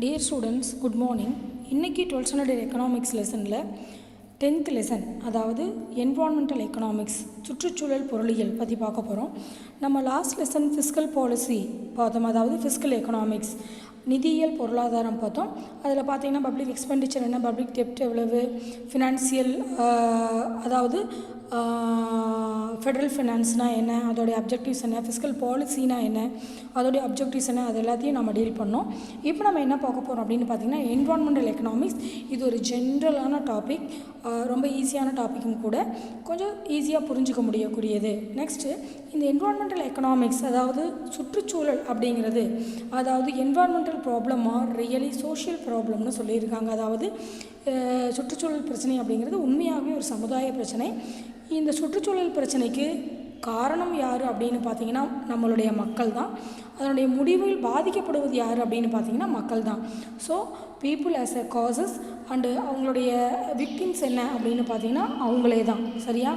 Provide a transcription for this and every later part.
Dear students, good morning. இன்றைக்கி 12th standard economics லெசனில் 10th lesson, அதாவது என்வான்மெண்டல் எக்கனாமிக்ஸ், சுற்றுச்சூழல் பொருளியல் பற்றி பார்க்க போகிறோம். நம்ம லாஸ்ட் லெசன் ஃபிஸ்கல் பாலிசி பார்த்தோம், அதாவது ஃபிஸ்கல் எக்கனாமிக்ஸ், நிதியியல் பொருளாதாரம் பார்த்தோம். அதில் பார்த்திங்கன்னா பப்ளிக் எக்ஸ்பெண்டிச்சர் என்ன, பப்ளிக் டெப்ட் எவ்வளவு, ஃபினான்சியல் அதாவது ஃபெட்ரல் ஃபினான்ஸ்னால் என்ன, அதோடைய அப்ஜெக்டிவ்ஸ் என்ன, ஃபிஸ்கல் பாலிசினா என்ன, அதோடைய அப்ஜெக்டிவ்ஸ் என்ன, அது எல்லாத்தையும் நம்ம டீல் பண்ணோம். இப்போ நம்ம என்ன பார்க்க போகிறோம் அப்படின்னு பார்த்திங்கன்னா என்வான்மெண்டல் எக்கனாமிக்ஸ். இது ஒரு ஜென்ரலான டாபிக், ரொம்ப ஈஸியான டாப்பிக்கும் கூட, கொஞ்சம் ஈஸியாக புரிஞ்சிக்க முடியக்கூடியது. நெக்ஸ்ட்டு இந்த என்வான்மெண்டல் எக்கனாமிக்ஸ், அதாவது சுற்றுச்சூழல் அப்படிங்கிறது, அதாவது என்வான்மெண்டல் ப்ராப்ளமாக ரியலி சோஷியல் ப்ராப்ளம்னு சொல்லியிருக்காங்க. அதாவது சுற்றுச்சூழல் பிரச்சனை அப்படிங்கிறது உண்மையாகவே ஒரு சமுதாய பிரச்சனை. இந்த சுற்றுச்சூழல் பிரச்சனைக்கு காரணம் யார் அப்படின்னு பார்த்தீங்கன்னா நம்மளுடைய மக்கள் தான். அதனுடைய முடிவில் பாதிக்கப்படுவது யார் அப்படின்னு பார்த்தீங்கன்னா மக்கள் தான். So people as a causes and அவங்களுடைய விக்டிம்ஸ் என்ன அப்படின்னு பார்த்தீங்கன்னா அவங்களே தான். சரியா?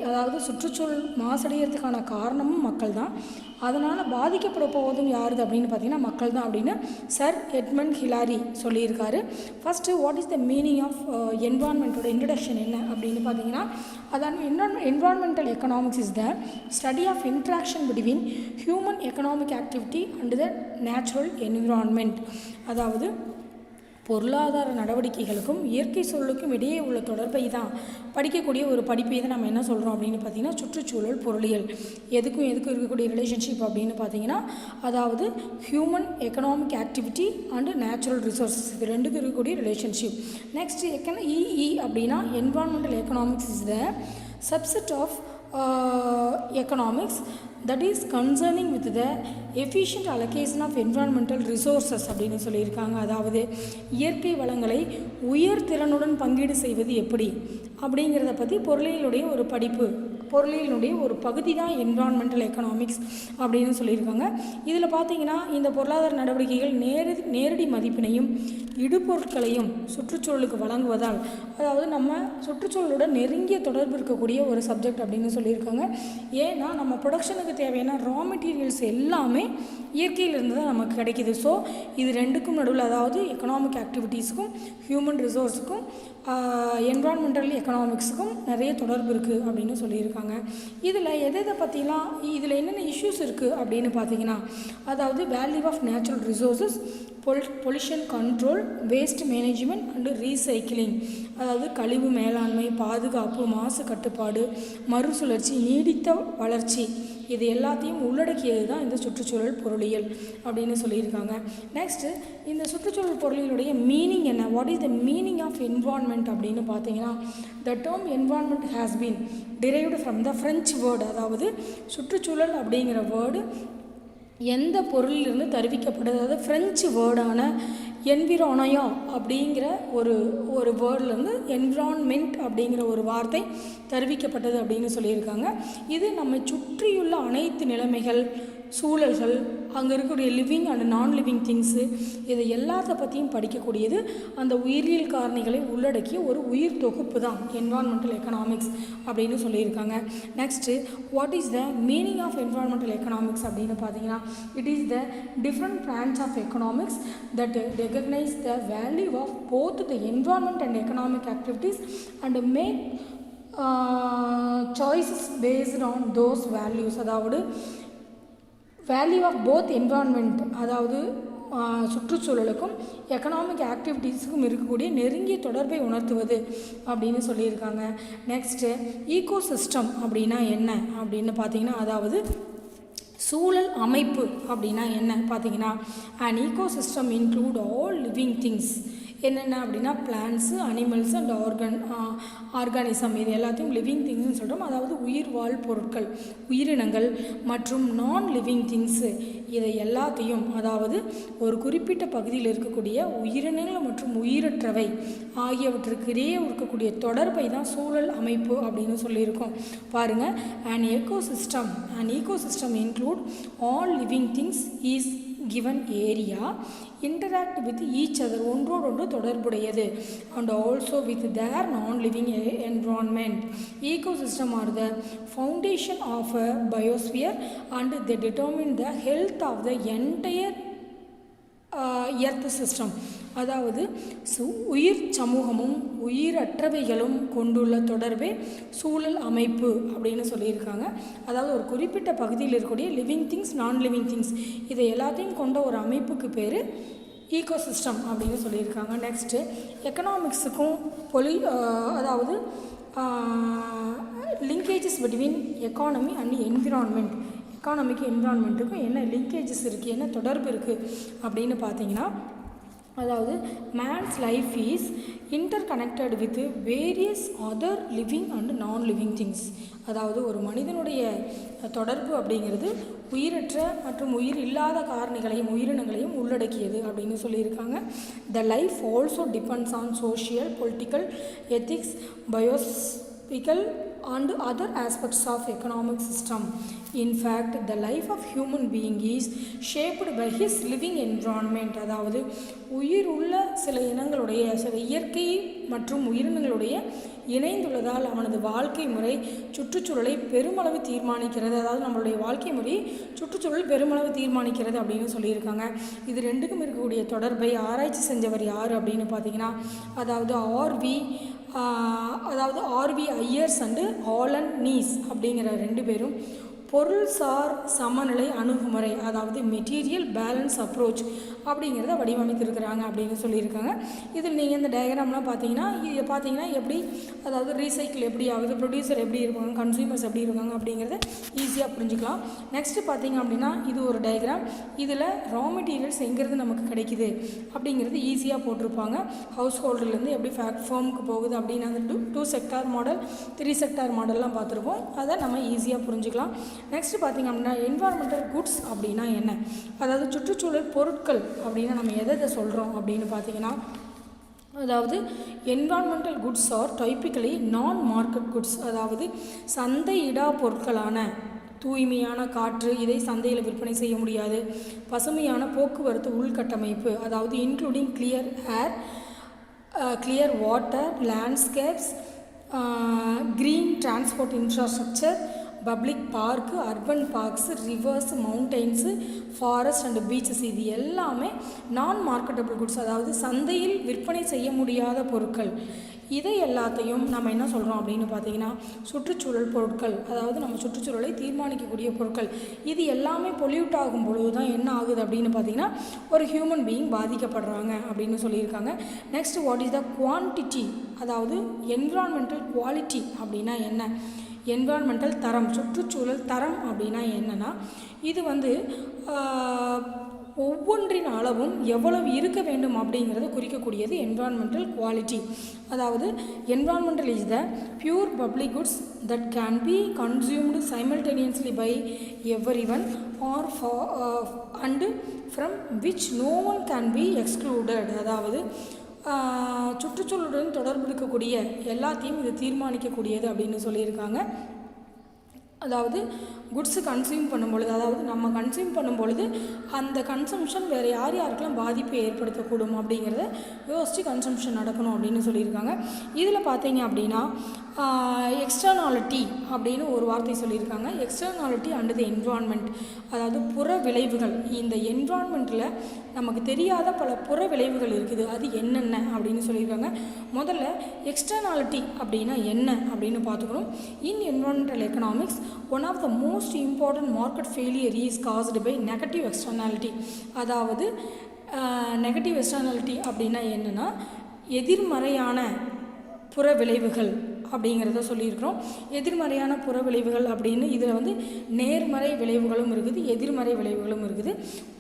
அதாவது சுற்றுச்சூழல் மாசடைகிறதுக்கான காரணமும் மக்கள் தான். அதனால் பாதிக்கப்பட போவதும் யாருது அப்படின்னு பார்த்தீங்கன்னா மக்கள் தான் அப்படின்னு சர் எட்மண்ட் ஹிலாரி சொல்லியிருக்காரு. First what is the meaning of என்வான்மெண்ட்டோட இன்ட்ரடக்ஷன் என்ன அப்படின்னு பார்த்தீங்கன்னா, அதான் environmental economics is the study of interaction between human economic activity and the natural environment. அதாவது பொருளாதார நடவடிக்கைகளுக்கும் இயற்கை சூழலுக்கும் இடையே உள்ள தொடர்பை தான் படிக்கக்கூடிய ஒரு படிப்பை தான் நம்ம என்ன சொல்கிறோம் அப்படின்னு பார்த்தீங்கன்னா சுற்றுச்சூழல் பொருளியல். எதுக்கும் இருக்கக்கூடிய ரிலேஷன்ஷிப் அப்படின்னு பார்த்தீங்கன்னா, அதாவது human economic activity and natural resources, இது ரெண்டுக்கும் இருக்கக்கூடிய ரிலேஷன்ஷிப். நெக்ஸ்ட் இஇ அப்படின்னா environmental economics is the subset of economics that is concerning with the efficient allocation of environmental resources அப்படின்னு சொல்லியிருக்காங்க. அதாவது இயற்கை வளங்களை உயர் திறனுடன் பங்கீடு செய்வது எப்படி அப்படிங்கிறத பற்றி பொருளியலுடைய ஒரு படிப்பு, பொருளியலுடைய ஒரு பகுதி தான் என்வான்மெண்டல் எக்கனாமிக்ஸ் அப்படின்னு சொல்லியிருக்காங்க. இதில் பார்த்தீங்கன்னா இந்த பொருளாதார நடவடிக்கைகள் நேரடி மதிப்பினையும் இடுபொருட்களையும் சுற்றுச்சூழலுக்கு வழங்குவதால், அதாவது நம்ம சுற்றுச்சூழலுடன் நெருங்கிய தொடர்பு இருக்கக்கூடிய ஒரு சப்ஜெக்ட் அப்படின்னு சொல்லியிருக்காங்க. ஏன்னா நம்ம ப்ரொடக்ஷனுக்கு தேவையான ரா மெட்டீரியல்ஸ் எல்லாமே இயற்கையிலிருந்து தான் நமக்கு கிடைக்கிது. ஸோ இது ரெண்டுக்கும் நடுவில், அதாவது எக்கனாமிக் ஆக்டிவிட்டீஸுக்கும் ஹியூமன் ரிசோர்ஸுக்கும் என்வான்மெண்டல் எக்கனாமிக்ஸுக்கும் நிறைய தொடர்பு இருக்குது அப்படின்னு சொல்லியிருக்காங்க. இதில் எதை பற்றிலாம், இதில் என்னென்ன இஷ்யூஸ் இருக்குது அப்படின்னு பார்த்தீங்கன்னா, அதாவது value of natural resources, pollution control, waste management and recycling, அதாவது கழிவு மேலாண்மை, பாதுகாப்பு, மாசு கட்டுப்பாடு, மறுசுழற்சி, நீடித்த வளர்ச்சி, இது எல்லாத்தையும் உள்ளடக்கியது தான் இந்த சுற்றுச்சூழல் பொருளியல் அப்படின்னு சொல்லியிருக்காங்க. நெக்ஸ்ட்டு இந்த சுற்றுச்சூழல் பொருளியலுடைய மீனிங் என்ன, what is the meaning of environment அப்படின்னு பார்த்தீங்கன்னா, the term environment has been derived from the French word. அதாவது சுற்றுச்சூழல் அப்படிங்கிற வேர்டு எந்த பொருளிலிருந்து தருவிக்கப்படுது, அதாவது ஃப்ரெஞ்சு வேர்டான என்விரானயோ அப்படிங்கிற ஒரு வேர்ட்லேருந்து என்விரான்மெண்ட் அப்படிங்கிற ஒரு வார்த்தை தருவிக்கப்பட்டது அப்படின்னு சொல்லியிருக்காங்க. இது நம்ம சுற்றியுள்ள அனைத்து நிலைமைகள், சூழல்கள், அங்கே இருக்கக்கூடிய living and non living things, இதை எல்லாத்த பற்றியும் படிக்கக்கூடியது, அந்த உயிரியல் காரணிகளை உள்ளடக்கிய ஒரு உயிர் தொகுப்பு தான் என்வான்மெண்டல் எக்கனாமிக்ஸ் அப்படின்னு சொல்லியிருக்காங்க. Next what is the meaning of environmental economics அப்படின்னு பார்த்தீங்கன்னா, it is the different branch of economics that recognise the value of both the environment and economic activities and make choices based on those values. அதாவது value of both environment, அதாவது சுற்றுச்சூழலுக்கும் economic ஆக்டிவிட்டீஸுக்கும் இருக்கக்கூடிய நெருங்கிய தொடர்பை உணர்த்துவது அப்படின்னு சொல்லியிருக்காங்க. நெக்ஸ்ட்டு ஈகோசிஸ்டம் அப்படின்னா என்ன அப்படின்னு பார்த்தீங்கன்னா, அதாவது சூழல் அமைப்பு அப்படின்னா என்ன பார்த்தீங்கன்னா, and ecosystem include all living things. என்னென்ன அப்படின்னா பிளான்ட்ஸு, அனிமல்ஸ் அண்ட் ஆர்கானிசம், இது எல்லாத்தையும் லிவிங் திங்ஸ்னு சொல்கிறோம். அதாவது உயிர் வாழ் பொருட்கள், உயிரினங்கள் மற்றும் நான் லிவிங் திங்ஸு, இதை எல்லாத்தையும், அதாவது ஒரு குறிப்பிட்ட பகுதியில் இருக்கக்கூடிய உயிரினங்கள் மற்றும் உயிரற்றவை ஆகியவற்றுக்கு இடையே இருக்கக்கூடிய தொடர்பை தான் சூழல் அமைப்பு அப்படின்னு சொல்லியிருக்கோம். பாருங்கள், an ecosystem include all living things is given area interact with each other, ஒன்றோடொன்று தொடர்புடையது, and also with their non-living environment. Ecosystem are the foundation of a biosphere and they determine the health of the entire earth system, அதாவது உயிர் சமூகமும் உயிரற்றவைகளும் கொண்டுள்ள தொடர்பே சூழல் அமைப்பு அப்படின்னு சொல்லியிருக்காங்க. அதாவது ஒரு குறிப்பிட்ட பகுதியில் இருக்கக்கூடிய லிவிங் திங்ஸ், நான் லிவிங் திங்ஸ், இதை எல்லாத்தையும் கொண்ட ஒரு அமைப்புக்கு பேர் ஈகோசிஸ்டம் அப்படின்னு சொல்லியிருக்காங்க. நெக்ஸ்ட்டு எக்கனாமிக்ஸுக்கும் அதாவது linkages between economy and environment, எக்கானமிக்கு என்விரான்மெண்ட்டுக்கும் என்ன லிங்கேஜஸ் இருக்குது, என்ன தொடர்பு இருக்குது அப்படின்னு பார்த்தீங்கன்னா, அதாவது man's life is interconnected with various other living and non living things. அதாவது ஒரு மனிதனுடைய தொடர்பு அப்படிங்கிறது உயிரற்ற மற்றும் உயிர் இல்லாத காரணிகளையும் உயிரினங்களையும் உள்ளடக்கியது அப்படின்னு சொல்லியிருக்காங்க. The life also depends on social, political, ethics, biophysical and other aspects of economic system. In fact, the life of human being is shaped by his living environment. அதாவது உயிர் உள்ள சில இனங்களுடைய சில இயற்கை மற்றும் உயிரினங்களுடைய இணைந்துள்ளதால் அவனது வாழ்க்கை முறை சுற்றுச்சூழலை பெருமளவு தீர்மானிக்கிறது. அதாவது நம்மளுடைய வாழ்க்கை முறை சுற்றுச்சூழல் பெருமளவு தீர்மானிக்கிறது அப்படின்னு சொல்லியிருக்காங்க. இது ரெண்டுக்கும் இருக்கக்கூடிய தொடர்பை ஆராய்ச்சி செஞ்சவர் யார் அப்படின்னு பார்த்தீங்கன்னா, அதாவது R V Ayres and Allen Kneese அப்படிங்கிற 2 பேரும் பொருள்சார் சமநிலை அணுகுமுறை, அதாவது மெட்டீரியல் பேலன்ஸ் அப்ரோச் அப்படிங்கிறத வடிவமைத்திருக்கிறாங்க அப்படின்னு சொல்லியிருக்காங்க. இதில் நீங்கள் இந்த டயக்ராம்லாம் பார்த்தீங்கன்னா எப்படி, அதாவது ரீசைக்கிள் எப்படி ஆகுது, ப்ரொடியூசர் எப்படி இருப்பாங்க, கன்சியூமர்ஸ் எப்படி இருக்காங்க அப்படிங்கிறத ஈஸியாக புரிஞ்சுக்கலாம். நெக்ஸ்ட்டு பார்த்தீங்க அப்படின்னா இது ஒரு டயக்ராம். இதில் ரா மெட்டீரியல்ஸ் எங்கேருந்து நமக்கு கிடைக்குது அப்படிங்கிறது ஈஸியாக போட்டிருப்பாங்க. ஹவுஸ் ஹோல்டுலேருந்து எப்படி ஃபேர்முக்கு போகுது அப்படின்னு அந்த 2 செக்டார் மாடல் 3 செக்டார் மாடல்லாம் பார்த்துருப்போம். அதை நம்ம ஈஸியாக புரிஞ்சுக்கலாம். நெக்ஸ்ட் பார்த்திங்க அப்படின்னா என்வாரன்மெண்டல் குட்ஸ் அப்படின்னா என்ன, அதாவது சுற்றுச்சூழல் பொருட்கள் அப்படின்னா நம்ம எதை சொல்கிறோம் அப்படின்னு பார்த்தீங்கன்னா, அதாவது என்வாரன்மெண்டல் குட்ஸ் ஆர் டைப்பிக்கலி நான் மார்க்கெட் குட்ஸ், அதாவது சந்தையிடா பொருட்களான தூய்மையான காற்று, இதை சந்தையில் விற்பனை செய்ய முடியாது. பசுமையான போக்குவரத்து உள்கட்டமைப்பு, அதாவது including clear air, clear water, landscapes, green transport infrastructure, public park, urban parks, rivers, mountains, forest and beaches, இது எல்லாமே நான் மார்க்கெட்டபிள் குட்ஸ், அதாவது சந்தையில் விற்பனை செய்ய முடியாத பொருட்கள். இதை எல்லாத்தையும் நம்ம என்ன சொல்கிறோம் அப்படின்னு பார்த்தீங்கன்னா சுற்றுச்சூழல் பொருட்கள், அதாவது நம்ம சுற்றுச்சூழலை தீர்மானிக்கக்கூடிய பொருட்கள். இது எல்லாமே பொல்யூட் ஆகும் பொழுது தான் என்ன ஆகுது அப்படின்னு பார்த்தீங்கன்னா ஒரு ஹியூமன் பீயிங் பாதிக்கப்படுறாங்க அப்படின்னு சொல்லியிருக்காங்க. Next, what is the quantity, அதாவது என்விரான்மெண்டல் குவாலிட்டி அப்படின்னா என்ன, என்விரான்மெண்டல் தரம், சுற்றுச்சூழல் தரம் அப்படின்னா என்னென்னா இது ஒவ்வொன்றின் அளவும் எவ்வளவு இருக்க வேண்டும் அப்படிங்கிறத குறிக்கக்கூடியது என்விரான்மெண்டல் குவாலிட்டி. அதாவது environmental is the pure public goods that can be consumed simultaneously by everyone are and from which no one can be excluded. அதாவது சுற்றுச்சூழலுடன் தொடர்பு இருக்கக்கூடிய எல்லாத்தையும் இது தீர்மானிக்கக்கூடியது அப்படின்னு சொல்லியிருக்காங்க. அதாவது குட்ஸு கன்சியூம் பண்ணும்பொழுது, அதாவது நம்ம கன்சியூம் பண்ணும்பொழுது அந்த கன்சம்ஷன் வேறு யாருக்கெல்லாம் பாதிப்பை ஏற்படுத்தக்கூடும் அப்படிங்கிறத யோசித்து கன்சம்ஷன் நடக்கணும் அப்படின்னு சொல்லியிருக்காங்க. இதில் பார்த்தீங்க அப்படின்னா எக்ஸ்டர்னாலிட்டி அப்படின்னு ஒரு வார்த்தை சொல்லியிருக்காங்க. எக்ஸ்டர்னாலிட்டி அண்ட் த என்விரான்மெண்ட், அதாவது புற விளைவுகள். இந்த என்விரான்மெண்ட்டில் நமக்கு தெரியாத பல புற விளைவுகள் இருக்குது, அது என்னென்ன அப்படின்னு சொல்லியிருக்காங்க. முதல்ல எக்ஸ்டர்னாலிட்டி அப்படின்னா என்ன அப்படின்னு பார்த்துக்கணும். In environmental economics one of the most important market failure is caused by negative externality. அதாவது நெகட்டிவ் எக்ஸ்டர்னாலிட்டி அப்படின்னா என்னென்னா எதிர்மறையான புற விளைவுகள் அப்படிங்கிறத சொல்லியிருக்கிறோம். எதிர்மறையான புற விளைவுகள் அப்படின்னு இதில் நேர்மறை விளைவுகளும் இருக்குது, எதிர்மறை விளைவுகளும் இருக்குது.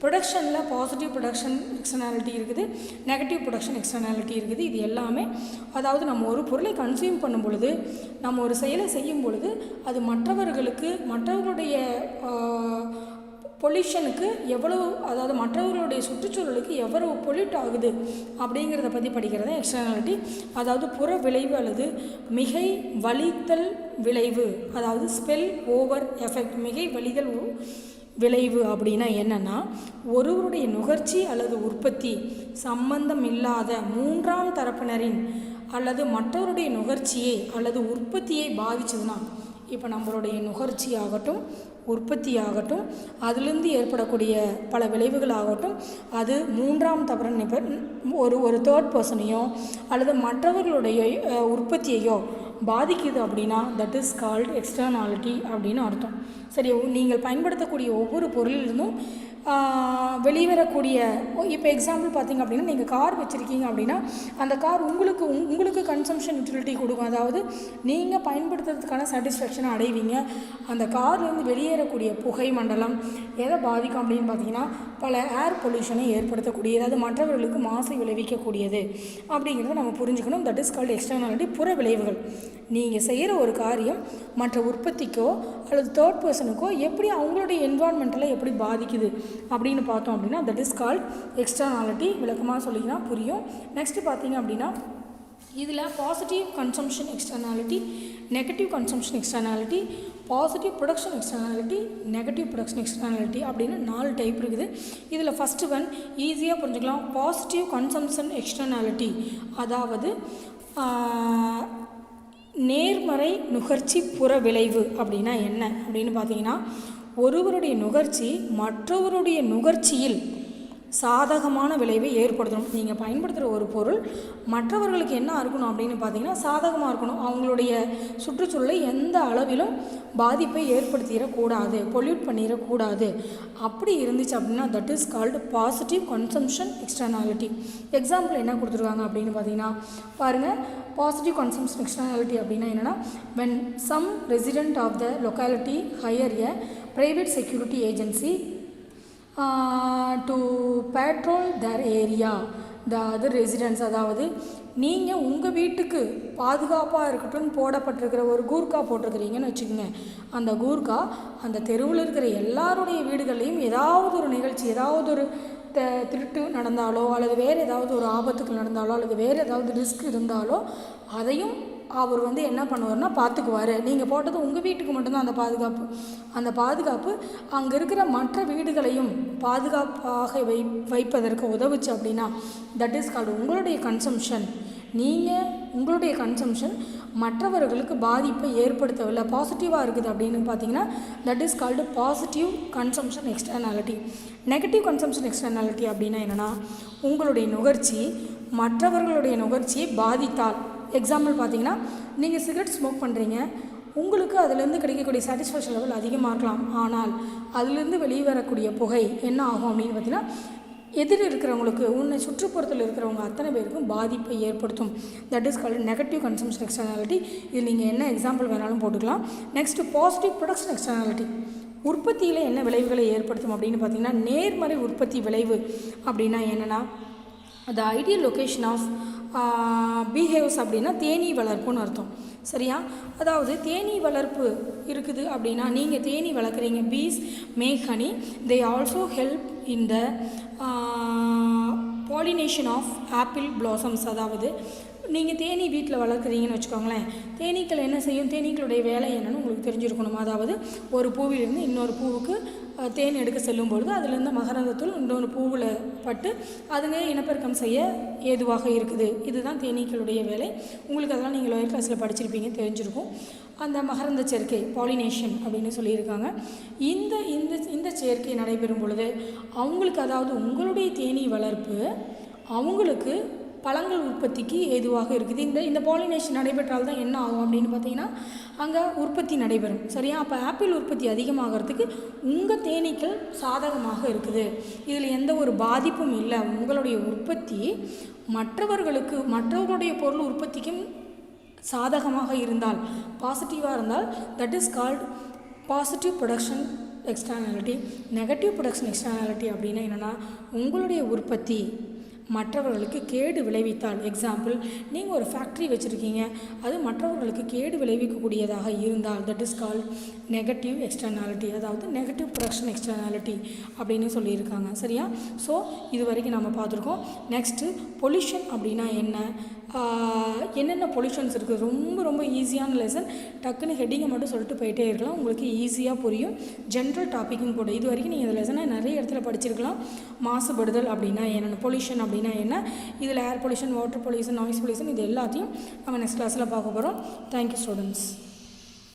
ப்ரொடக்ஷனில் பாசிட்டிவ் ப்ரொடக்ஷன் எக்ஸ்டர்னாலிட்டி இருக்குது, நெகட்டிவ் ப்ரொடக்ஷன் எக்ஸ்டர்னாலிட்டி இருக்குது. இது எல்லாமே அதாவது நம்ம ஒரு பொருளை கன்சியூம் பண்ணும் பொழுது, நம்ம ஒரு செயலை செய்யும் பொழுது அது மற்றவர்களுடைய பொல்யூஷனுக்கு எவ்வளவு, அதாவது மற்றவர்களுடைய சுற்றுச்சூழலுக்கு எவ்வளவு பொல்யூட் ஆகுது அப்படிங்கிறத பற்றி படிக்கிறது எக்ஸ்டர்னாலிட்டி. அதாவது புற விளைவு அல்லது மிகை வலித்தல் விளைவு, அதாவது ஸ்பெல் ஓவர் எஃபெக்ட். மிகை வலிதல் விளைவு அப்படின்னா என்னென்னா ஒருவருடைய நுகர்ச்சி அல்லது உற்பத்தி சம்பந்தம் இல்லாத 3ஆம் தரப்பினரின் அல்லது மற்றவருடைய நுகர்ச்சியை அல்லது உற்பத்தியை பாதிச்சதுன்னா இப்போ நம்மளுடைய நுகர்ச்சி ஆகட்டும், உற்பத்தி ஆகட்டும், அதிலிருந்து ஏற்படக்கூடிய பல விளைவுகள் ஆகட்டும், அது மூன்றாம் தவறு ஒரு தேர்ட் பர்சனையோ அல்லது மற்றவர்களுடைய உற்பத்தியையோ பாதிக்குது அப்படின்னா தட் இஸ் கால்டு எக்ஸ்டர்னாலிட்டி அப்படின்னு அர்த்தம். சரி, நீங்கள் பயன்படுத்தக்கூடிய ஒவ்வொரு பொருளிலிருந்தும் வெளிவரக்கூடிய, இப்போ எக்ஸாம்பிள் பார்த்திங்க அப்படின்னா, நீங்கள் கார் வச்சுருக்கீங்க அப்படின்னா அந்த கார் உங்களுக்கு கன்சம்ஷன் யூட்டிலிட்டி கொடுக்கும். அதாவது நீங்கள் பயன்படுத்துறதுக்கான சாட்டிஸ்ஃபேக்ஷனை அடைவீங்க. அந்த கார்லேருந்து வெளியேறக்கூடிய புகை மண்டலம் எதை பாதிக்கும் அப்படின்னு பார்த்தீங்கன்னா, பல ஏர் பொல்யூஷனை ஏற்படுத்தக்கூடியது, அது மற்றவர்களுக்கு மாசை விளைவிக்கக்கூடியது அப்படிங்கிறத நம்ம புரிஞ்சுக்கணும். தட் இஸ் கால்டு எக்ஸ்டர்னாலிட்டி, புற விளைவுகள். நீங்கள் செய்கிற ஒரு காரியம் மற்ற உற்பத்திக்கோ அல்லது தேர்ட் பர்சனுக்கோ எப்படி அவங்களுடைய என்வான்மெண்ட்டில் எப்படி பாதிக்குது அப்படின்னு பார்த்தோம் அப்படின்னா தட் இஸ் கால்ட் எக்ஸ்டர்னாலிட்டி. விளக்கமாக சொல்லிங்கன்னா புரியும். நெக்ஸ்ட்டு பார்த்தீங்க அப்படின்னா, இதில் positive consumption externality, negative consumption externality, positive production externality, negative production externality அப்படின்னு 4 டைப் இருக்குது. இதில் ஃபஸ்ட்டு ஒன் ஈஸியாக புரிஞ்சுக்கலாம். பாசிட்டிவ் கன்சம்ஷன் எக்ஸ்டர்னாலிட்டி, அதாவது நேர்மறை நுகர்ச்சி புற விளைவு அப்படின்னா என்ன அப்படின்னு பார்த்தீங்கன்னா, ஒருவருடைய நுகர்ச்சி மற்றவருடைய நுகர்ச்சியில் சாதகமான விளைவை ஏற்படுத்தணும். நீங்கள் பயன்படுத்துகிற ஒரு பொருள் மற்றவர்களுக்கு என்ன இருக்கணும் அப்படின்னு பார்த்தீங்கன்னா சாதகமாக இருக்கணும். அவங்களுடைய சுற்றுச்சூழலை எந்த அளவிலும் பாதிப்பை ஏற்படுத்திடக்கூடாது, பொல்யூட் பண்ணிடக்கூடாது. அப்படி இருந்துச்சு அப்படின்னா that is called positive consumption externality. Example என்ன கொடுத்துருவாங்க அப்படின்னு பார்த்தீங்கன்னா பாருங்கள், பாசிட்டிவ் கன்சம்ஷன் எக்ஸ்டர்னாலிட்டி அப்படின்னா என்னென்னா, when some resident of the locality hire a private security agency to patrol their area, the other residents. அதாவது நீங்கள் உங்கள் வீட்டுக்கு பாதுகாப்பாக இருக்கட்டும்னு போடப்பட்டிருக்கிற ஒரு கூர்க்கா போட்டிருக்கிறீங்கன்னு வச்சுக்கோங்க. அந்த கூர்க்கா அந்த தெருவில் இருக்கிற எல்லாருடைய வீடுகள்லையும் ஏதாவது ஒரு நிகழ்ச்சி, ஏதாவது ஒரு திருட்டு நடந்தாலோ அல்லது வேறு ஏதாவது ஒரு ஆபத்துக்கள் நடந்தாலோ அல்லது வேறு ஏதாவது ரிஸ்க் இருந்தாலோ அதையும் அவர் என்ன பண்ணுவார்னா பார்த்துக்குவார். நீங்கள் போட்டது உங்கள் வீட்டுக்கு மட்டும்தான் அந்த பாதுகாப்பு அங்கே இருக்கிற மற்ற வீடுகளையும் பாதுகாப்பாக வைப்பதற்கு உதவுச்சு அப்படின்னா தட் இஸ் கால்டு உங்களுடைய கன்சம்ஷன். நீங்கள் உங்களுடைய கன்சம்ஷன் மற்றவர்களுக்கு பாதிப்பை ஏற்படுத்தவில்லை, பாசிட்டிவாக இருக்குது அப்படின்னு பார்த்தீங்கன்னா that is called positive consumption externality. Negative consumption externality அப்படின்னா என்னென்னா, உங்களுடைய நுகர்ச்சி மற்றவர்களுடைய நுகர்ச்சியை பாதித்தால். எக்ஸாம்பிள் பார்த்தீங்கன்னா, நீங்கள் சிகரெட் ஸ்மோக் பண்ணுறீங்க, உங்களுக்கு அதிலேருந்து கிடைக்கக்கூடிய சாட்டிஸ்ஃபேக்ஷன் லெவல் அதிகமாக இருக்கலாம். ஆனால் அதிலேருந்து வெளியே வரக்கூடிய புகை என்ன ஆகும் அப்படின்னு பார்த்தீங்கன்னா, எதிர் இருக்கிறவங்களுக்கு, உன்னை சுற்றுப்புறத்தில் இருக்கிறவங்க அத்தனை பேருக்கும் பாதிப்பை ஏற்படுத்தும். That is called negative consumption externality. இது நீங்கள் என்ன எக்ஸாம்பிள் வேணாலும் போட்டுக்கலாம். Next positive production externality. உற்பத்தியில் என்ன விளைவுகளை ஏற்படுத்தும் அப்படின்னு பார்த்தீங்கன்னா, நேர்மறை உற்பத்தி விளைவு அப்படின்னா என்னென்னா, த ஐடியல் லொக்கேஷன் ஆஃப் பீஹேவ்ஸ் அப்படின்னா தேனீ வளர்ப்புன்னு அர்த்தம். சரியா? அதாவது தேனீ வளர்ப்பு இருக்குது அப்படின்னா, நீங்கள் தேனீ வளர்க்குறீங்க, bees make honey, they also help in the pollination of apple blossoms. அதாவது நீங்கள் தேனீ வீட்டில் வளர்க்குறீங்கன்னு வச்சுக்கோங்களேன், தேனீக்கள் என்ன செய்யும், தேனீக்களுடைய வேலை என்னென்னு உங்களுக்கு தெரிஞ்சிருக்கணும். அதாவது ஒரு பூவிலிருந்து இன்னொரு பூவுக்கு தேன் எடுக்க செல்லும் பொழுது அதிலிருந்து மகரந்தத்தூள் இன்னொரு பூவில் பட்டு அதுங்க இனப்பெருக்கம் செய்ய ஏதுவாக இருக்குது. இதுதான் தேனீக்களுடைய வேலை. உங்களுக்கு அதெல்லாம் நீங்கள் லோயர் கிளாஸில் படிச்சிருப்பீங்க, தெரிஞ்சிருக்கும். அந்த மகரந்த சேர்க்கை, பாலினேஷன் அப்படின்னு சொல்லியிருக்காங்க. இந்த இந்த இந்த சேர்க்கை நடைபெறும் பொழுது அவங்களுக்கு, அதாவது உங்களுடைய தேனீ வளர்ப்பு அவங்களுக்கு பழங்கள் உற்பத்திக்கு ஏதுவாக இருக்குது. இந்த பாலினேஷன் நடைபெற்றால் தான் என்ன ஆகும் அப்படின்னு பார்த்தீங்கன்னா, அங்கே உற்பத்தி நடைபெறும். சரியா? அப்போ ஆப்பிள் உற்பத்தி அதிகமாகிறதுக்கு உங்கள் தேனீக்கள் சாதகமாக இருக்குது. இதில் எந்த ஒரு பாதிப்பும் இல்லை. உங்களுடைய உற்பத்தி மற்றவர்களுடைய பொருள் உற்பத்திக்கும் சாதகமாக இருந்தால், பாசிட்டிவாக இருந்தால் that is called positive production externality. Negative production externality அப்படின்னா என்னென்னா, உங்களுடைய உற்பத்தி மற்றவர்களுக்கு கேடு விளைவித்தால். எக்ஸாம்பிள், நீங்கள் ஒரு ஃபேக்ட்ரி வச்சுருக்கீங்க, அது மற்றவர்களுக்கு கேடு விளைவிக்கக்கூடியதாக இருந்தால் that is called negative externality, அதாவது நெகட்டிவ் ப்ரொடக்ஷன் எக்ஸ்டர்னாலிட்டி அப்படின்னு சொல்லியிருக்காங்க. சரியா? ஸோ இது வரைக்கும் நம்ம பார்த்துருக்கோம். நெக்ஸ்ட்டு பொல்யூஷன் அப்படின்னா என்னென்ன பொல்யூஷன்ஸ் இருக்குது. ரொம்ப ரொம்ப ஈஸியான லெசன். டக்குன்னு ஹெட்டிங்கை மட்டும் சொல்லிட்டு போயிட்டே இருக்கலாம், உங்களுக்கு ஈஸியாக புரியும். ஜென்ரல் டாப்பிக்கும் கூட இது வரைக்கும் நீங்கள் இந்த லெசனை நிறைய இடத்துல படிச்சிருக்கலாம். மாசுபடுதல் அப்படின்னா என்னென்ன, பொல்யூஷன் அப்படின்னா என்ன, இதில் air pollution, water pollution, noise pollution, இது எல்லாத்தையும் நம்ம நெக்ஸ்ட் கிளாஸில் பார்க்க போகிறோம். Thank you students.